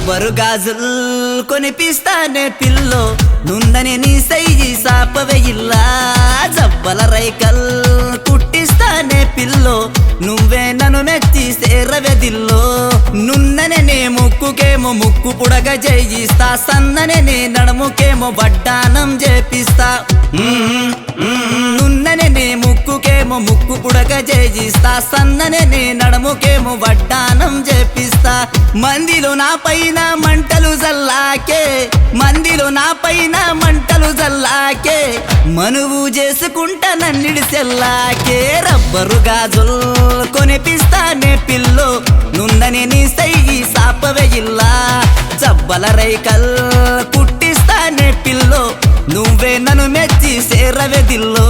rubber గాజులు కొనిపిస్తానే pillow నుందని నీ సైజి సాపవే ఇల్లా జబ్బల రైకల్ కుట్టిస్తానే పిల్లో నువ్వే నన్ను మెచ్చి సేరవే దిల్లో నున్ననే నే ముక్కుకేమో ముక్కు పుడగ చేయిస్తా సన్ననే నే నడుముకేమో వడ్డానం చేపిస్తా నున్ననే నే ముక్కుకేమో ముక్కు పుడగ చేయిస్తా సన్ననే నే నడుముకేమో వడ్డానం చేపిస్తా మందిలో నా పైన మంటలు జల్లాకే మందిలో నా పైన మంటలు జల్లాకే మనువు చేసుకుంటా నన్నిడి సెల్లాకే రబ్బరు గాజులు కొనిపిస్తానే పిల్లో నుందని నీ సైగి సాపవే ఇల్లా జబ్బల రైకల్ కుట్టిస్తానే పిల్లో నువ్వే నన్ను మెచ్చి సేరవే దిల్లో